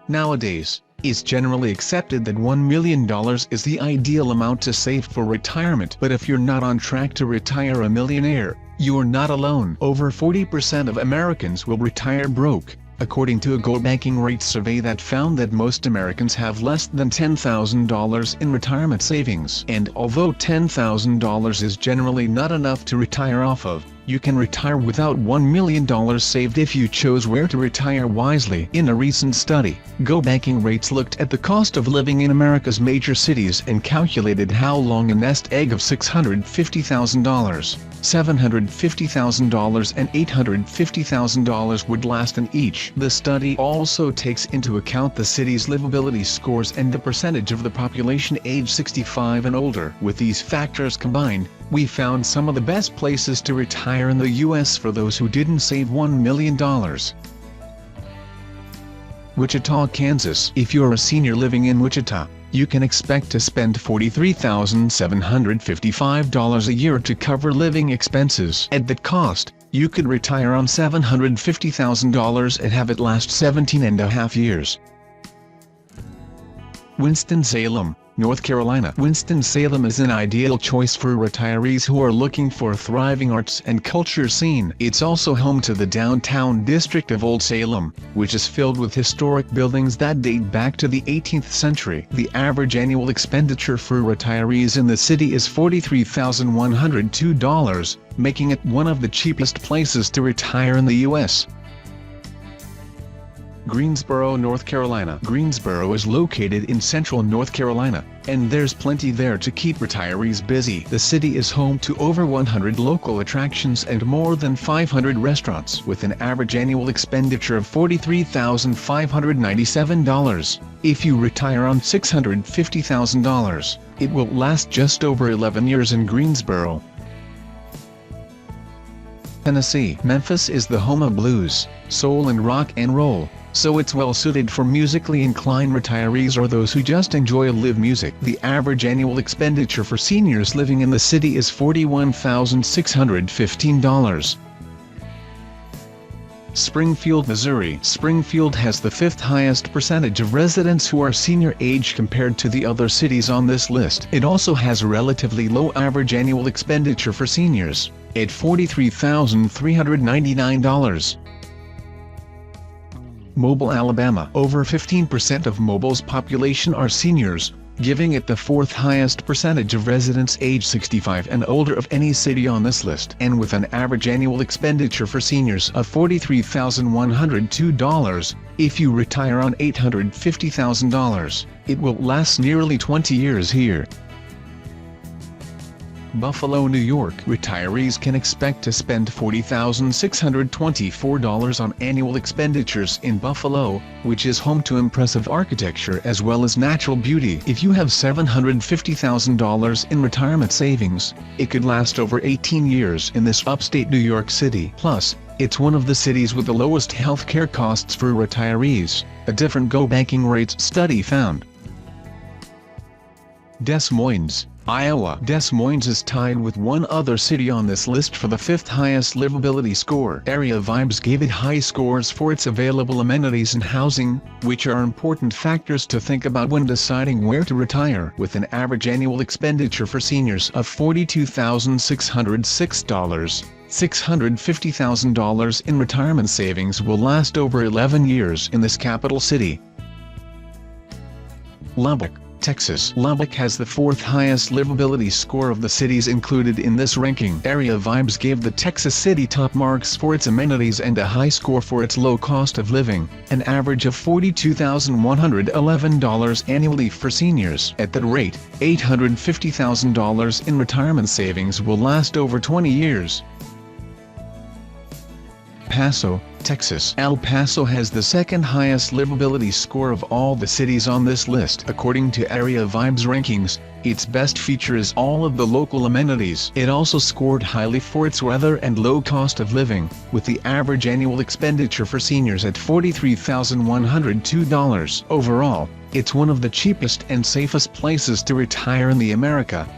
Nowadays, it's generally accepted that $1 million is the ideal amount to save for retirement. But if you're not on track to retire a millionaire, you're not alone. Over 40% of Americans will retire broke, according to a GOBankingRates survey that found that most Americans have less than $10,000 in retirement savings. And although $10,000 is generally not enough to retire off of, you can retire without $1 million saved if you chose where to retire wisely. In a recent study, GOBankingRates looked at the cost of living in America's major cities and calculated how long a nest egg of $650,000, $750,000 and $850,000 would last in each. The study also takes into account the city's livability scores and the percentage of the population age 65 and older. With these factors combined, we found some of the best places to retire in the U.S. for those who didn't save $1 million. Wichita, Kansas. If you're a senior living in Wichita, you can expect to spend $43,755 a year to cover living expenses. At that cost, you could retire on $750,000 and have it last 17.5 years. Winston-Salem, North Carolina. Winston-Salem is an ideal choice for retirees who are looking for a thriving arts and culture scene. It's also home to the downtown district of Old Salem, which is filled with historic buildings that date back to the 18th century. The average annual expenditure for retirees in the city is $43,102, making it one of the cheapest places to retire in the U.S. Greensboro, North Carolina. Greensboro is located in central North Carolina, and there's plenty there to keep retirees busy. The city is home to over 100 local attractions and more than 500 restaurants, with an average annual expenditure of $43,597. If you retire on $650,000, it will last just over 11 years in Greensboro. Tennessee. Memphis is the home of blues, soul and rock and roll, so it's well suited for musically inclined retirees or those who just enjoy live music. The average annual expenditure for seniors living in the city is $41,615. Springfield, Missouri. Springfield has the 5th highest percentage of residents who are senior age compared to the other cities on this list. It also has a relatively low average annual expenditure for seniors, at $43,399. Mobile, Alabama. Over 15% of Mobile's population are seniors, giving it the 4th highest percentage of residents age 65 and older of any city on this list. And with an average annual expenditure for seniors of $43,102, if you retire on $850,000, it will last nearly 20 years here. Buffalo, New York. Retirees can expect to spend $40,624 on annual expenditures in Buffalo, which is home to impressive architecture as well as natural beauty. If you have $750,000 in retirement savings, it could last over 18 years in this upstate New York City. Plus, it's one of the cities with the lowest healthcare costs for retirees, a different GOBankingRates study found. Des Moines, Iowa. Des Moines is tied with one other city on this list for the 5th highest livability score. Area Vibes gave it high scores for its available amenities and housing, which are important factors to think about when deciding where to retire. With an average annual expenditure for seniors of $42,606, $650,000 in retirement savings will last over 11 years in this capital city. Lubbock, Texas. Lubbock has the 4th highest livability score of the cities included in this ranking. Area Vibes gave the Texas city top marks for its amenities and a high score for its low cost of living, an average of $42,111 annually for seniors. At that rate, $850,000 in retirement savings will last over 20 years. Paso, Texas. El Paso has the second highest livability score of all the cities on this list. According to Area Vibes rankings, its best feature is all of the local amenities. It also scored highly for its weather and low cost of living, with the average annual expenditure for seniors at $43,102. Overall, it's one of the cheapest and safest places to retire in the America.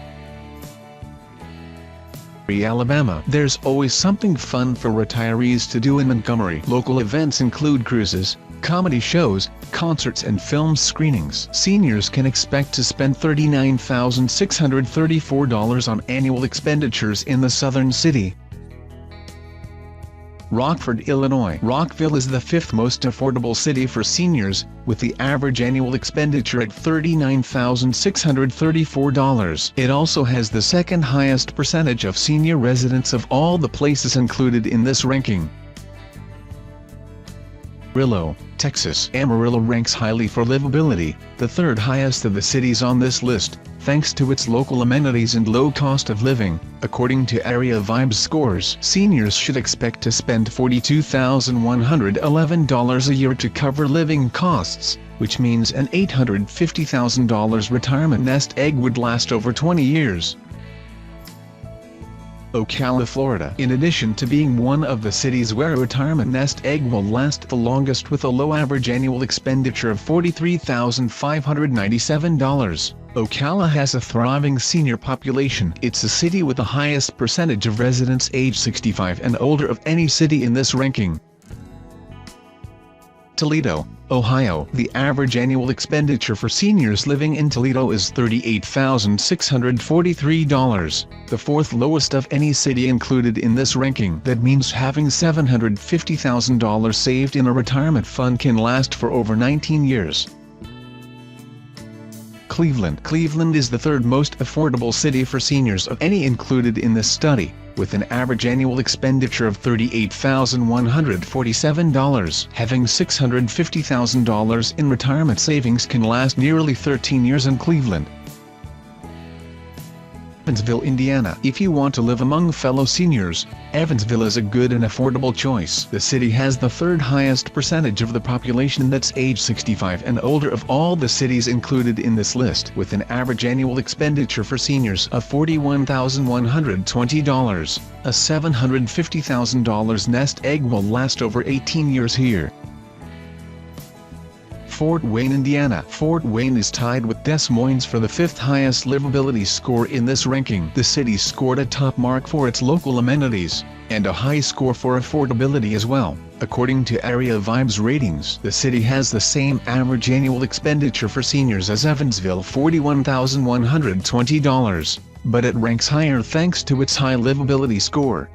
Alabama. There's always something fun for retirees to do in Montgomery. Local events include cruises, comedy shows, concerts and film screenings. Seniors can expect to spend $39,634 on annual expenditures in the southern city. Rockford, Illinois. Rockville is the fifth most affordable city for seniors, with the average annual expenditure at $39,634. It also has the second highest percentage of senior residents of all the places included in this ranking. Amarillo, Texas. Amarillo ranks highly for livability, the third highest of the cities on this list, thanks to its local amenities and low cost of living. According to Area Vibes scores, seniors should expect to spend $42,111 a year to cover living costs, which means an $850,000 retirement nest egg would last over 20 years. Ocala, Florida. In addition to being one of the cities where a retirement nest egg will last the longest with a low average annual expenditure of $43,597, Ocala has a thriving senior population. It's the city with the highest percentage of residents age 65 and older of any city in this ranking. Toledo, Ohio. The average annual expenditure for seniors living in Toledo is $38,643, the fourth lowest of any city included in this ranking. That means having $750,000 saved in a retirement fund can last for over 19 years. Cleveland. Cleveland is the third most affordable city for seniors of any included in this study, with an average annual expenditure of $38,147. Having $650,000 in retirement savings can last nearly 13 years in Cleveland. Evansville, Indiana. If you want to live among fellow seniors, Evansville is a good and affordable choice. The city has the third highest percentage of the population that's age 65 and older of all the cities included in this list, with an average annual expenditure for seniors of $41,120. A $750,000 nest egg will last over 18 years here. Fort Wayne, Indiana. Fort Wayne is tied with Des Moines for the fifth highest livability score in this ranking. The city scored a top mark for its local amenities, and a high score for affordability as well. According to Area Vibes ratings, the city has the same average annual expenditure for seniors as Evansville, $41,120, but it ranks higher thanks to its high livability score.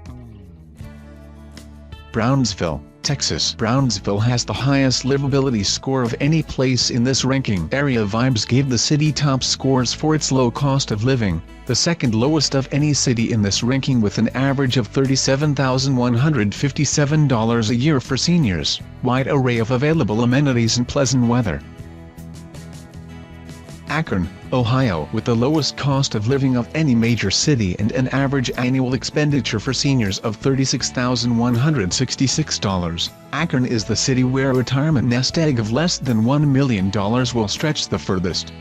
Brownsville, Texas. Brownsville has the highest livability score of any place in this ranking. Area Vibes gave the city top scores for its low cost of living, the second lowest of any city in this ranking, with an average of $37,157 a year for seniors, wide array of available amenities and pleasant weather. Akron, Ohio. With the lowest cost of living of any major city and an average annual expenditure for seniors of $36,166, Akron is the city where a retirement nest egg of less than $1 million will stretch the furthest.